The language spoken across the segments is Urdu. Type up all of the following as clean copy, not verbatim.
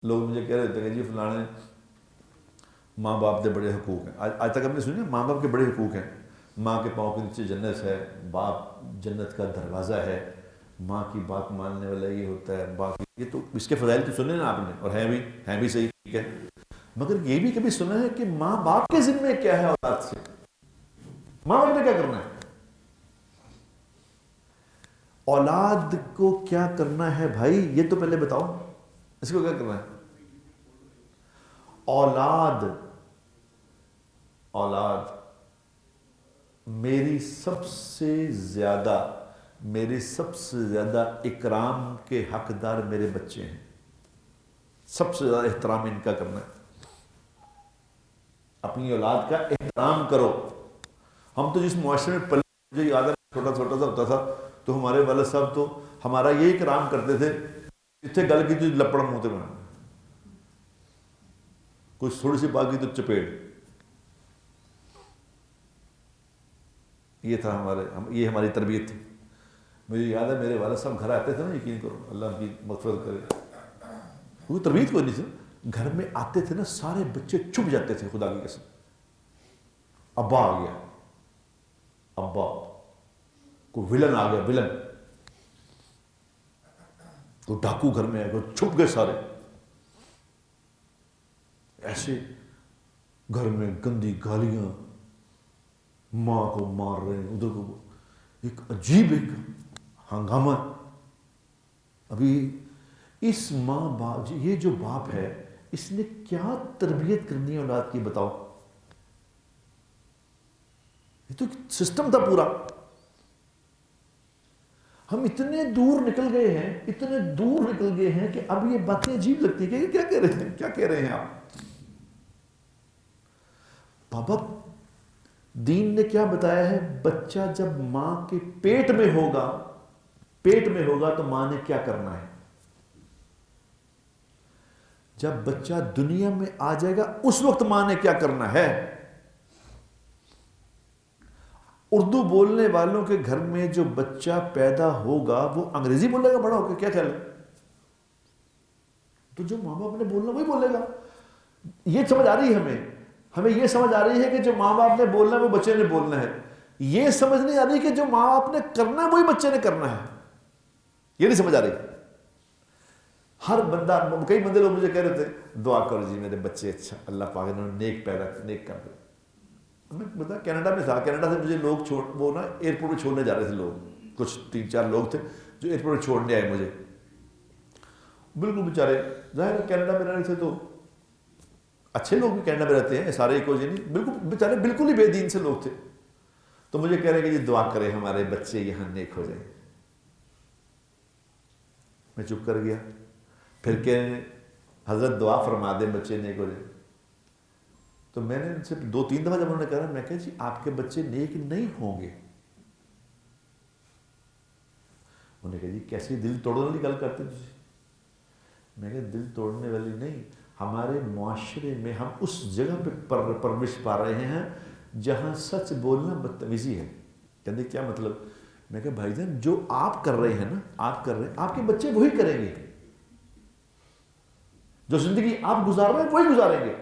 لوگ مجھے کہہ رہے ہوتے ہیں کہ جی فلانے ماں باپ کے بڑے حقوق ہیں. آج تک ہم نے سنی ماں باپ کے بڑے حقوق ہیں. ماں کے پاؤں کے نیچے جنت ہے، باپ جنت کا دروازہ ہے، ماں کی بات ماننے والا یہ ہوتا ہے. باقی یہ تو اس کے فضائل تو سنے نا آپ نے، اور ہیں بھی صحیح، ٹھیک ہے. مگر یہ بھی کبھی سنا ہے کہ ماں باپ کے ذمے کیا ہے اولاد سے؟ ماں باپ نے کیا کرنا ہے؟ اولاد کو کیا کرنا ہے بھائی، یہ تو پہلے بتاؤ. اس کو کیا کرنا ہے؟ اولاد میری سب سے زیادہ اکرام کے حقدار میرے بچے ہیں. سب سے زیادہ احترام ان کا کرنا ہے. اپنی اولاد کا احترام کرو. ہم تو جس معاشرے میں پلے، مجھے یاد ہے چھوٹا سا ہوتا تھا تو ہمارے والد صاحب تو ہمارا یہی اکرام کرتے تھے، جتنے گل کی تو لپڑ منہ تے بنا، کچھ تھوڑی سی بات کی تو چپیڑ. یہ تھا یہ ہماری تربیت تھی. مجھے یاد ہے میرے والد صاحب گھر آتے تھے نا، یقین کرو اللہ ان کی مغفرت کرے، کوئی تربیت کوئی نہیں تھی. گھر میں آتے تھے نا سارے بچے چھپ جاتے تھے، خدا کی قسم. ابا آ گیا، ابا کوئی ولن آ گیا، ولن کوئی ڈاکو گھر میں آ گیا، چھپ گئے سارے. ایسے گھر میں گندی گالیاں، ماں کو مار رہے ہیں، ادھر کو ایک عجیب ایک ہنگامہ. ابھی اس ماں باپ، یہ جو باپ ہے اس نے کیا تربیت کرنی ہے اولاد کی بتاؤ. یہ تو سسٹم تھا پورا. ہم اتنے دور نکل گئے ہیں کہ اب یہ باتیں عجیب لگتی ہیں کہ یہ کیا کہہ رہے ہیں آپ. بابا دین نے کیا بتایا ہے؟ بچہ جب ماں کے پیٹ میں ہوگا تو ماں نے کیا کرنا ہے. جب بچہ دنیا میں آ جائے گا اس وقت ماں نے کیا کرنا ہے. اردو بولنے والوں کے گھر میں جو بچہ پیدا ہوگا وہ انگریزی بولے گا بڑا ہو کے، کیا خیال ہے؟ تو جو ماں باپ نے بولنا وہی بولے گا. یہ سمجھ آ رہی ہے ہمیں یہ سمجھ آ رہی ہے کہ جو ماں باپ نے بولنا ہے وہ بچے نے بولنا ہے. یہ سمجھ نہیں آ رہی کہ جو ماں باپ نے کرنا ہے وہی بچے نے کرنا ہے. یہ نہیں سمجھ آ رہی. ہر بندہ، کئی بندے لوگ مجھے کہہ رہے تھے دعا کرو جی میرے بچے اچھا اللہ پاک انہوں نے نیک کر دے. میں بتا کینیڈا میں تھا، کینیڈا سے مجھے لوگ وہ نا ایئرپورٹ پہ چھوڑنے جا رہے تھے. لوگ کچھ 3-4 لوگ تھے جو ایئرپورٹ پہ چھوڑنے آئے مجھے. بالکل بیچارے ظاہر ہے کینیڈا میں رہنے سے تو اچھے لوگ بھی کینیڈا میں رہتے ہیں، سارے ایک ہو جائیں، بالکل بیچارے بالکل ہی بے دین سے لوگ تھے. تو مجھے کہہ رہے کہ جی دعا کرے ہمارے بچے یہاں نیک ہو جائیں. میں چپ کر گیا. پھر کہ حضرت دعا فرما دیں بچے نیک ہو جائیں. تو میں نے ان سے 2-3 دفعہ جب انہوں نے کہا، میں کہا جی آپ کے بچے نیک نہیں ہوں گے. انہوں نے کہا جی کیسی دل توڑنے والی گل کرتے تھے. میں کہا دل توڑنے والی نہیں، ہمارے معاشرے میں ہم اس جگہ پہ پرورش پا رہے ہیں جہاں سچ بولنا بدتمیزی ہے. کہتے کیا مطلب؟ میں کہا بھائی جان جو آپ کر رہے ہیں نا، آپ کے بچے وہی کریں گے. جو زندگی آپ گزار رہے ہیں وہی گزاریں گے.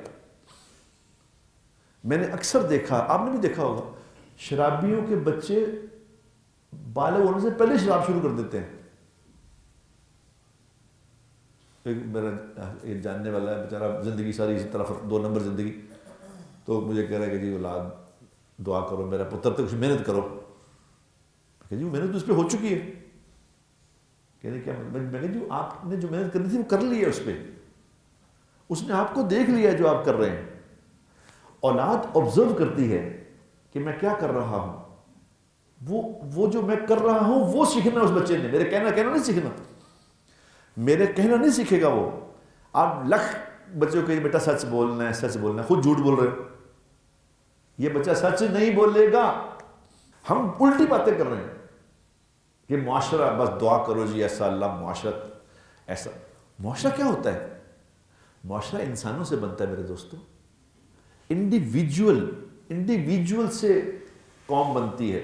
میں نے اکثر دیکھا، آپ نے بھی دیکھا ہوگا، شرابیوں کے بچے بالغ ہونے سے پہلے شراب شروع کر دیتے ہیں. ایک میرا ایک جاننے والا ہے بیچارہ، زندگی ساری اسی طرف 2 نمبر زندگی. تو مجھے کہہ رہا ہے کہ جی اولاد دعا کرو میرا پتر تو کچھ محنت کرو. کہ جی محنت تو اس پہ ہو چکی ہے. کہنے کیا میں کہا جی آپ نے جو محنت کرنی تھی وہ کر لی ہے. اس پہ اس نے آپ کو دیکھ لیا جو آپ کر رہے ہیں. اولاد آبزرو کرتی ہے کہ میں کیا کر رہا ہوں. وہ جو میں کر رہا ہوں وہ سیکھنا اس بچے نے. میرے کہنا نہیں سیکھنا، میرے کہنا نہیں سیکھے گا وہ. آپ لکھ بچوں کو بیٹا سچ بولنا ہے، خود جھوٹ بول رہے ہو. یہ بچہ سچ نہیں بولے گا. ہم الٹی باتیں کر رہے ہیں کہ معاشرہ، بس دعا کرو جی ایسا اللہ معاشرت ایسا. معاشرہ کیا ہوتا ہے؟ معاشرہ انسانوں سے بنتا ہے میرے دوستو. انڈیویجول سے قوم بنتی ہے.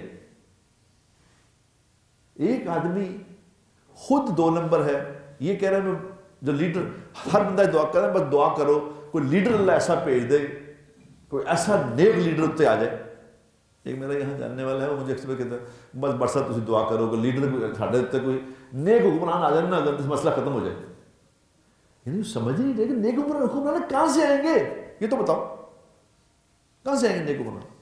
ایک آدمی خود 2 نمبر ہے، یہ کہہ رہا ہے میں جو لیڈر ہر بندہ دعا کرے بس دعا کرو کوئی لیڈر اللہ ایسا بھیج دے کوئی ایسا نیک لیڈر اتنے آ جائے. ایک میرا یہاں جاننے والا ہے وہ مجھے اکثر کہتا ہے بس بڑا تھی دعا کرو کوئی لیڈر ساڈے اتنے کوئی نیک حکمران آ جائے نا اگر مسئلہ ختم ہو جائے. یعنی سمجھ نہیں رہے کہ نیک حکمران کہاں سے آئیں گے, یہ تو بتاؤ کہاں سے آئیں گے نیک حکمران.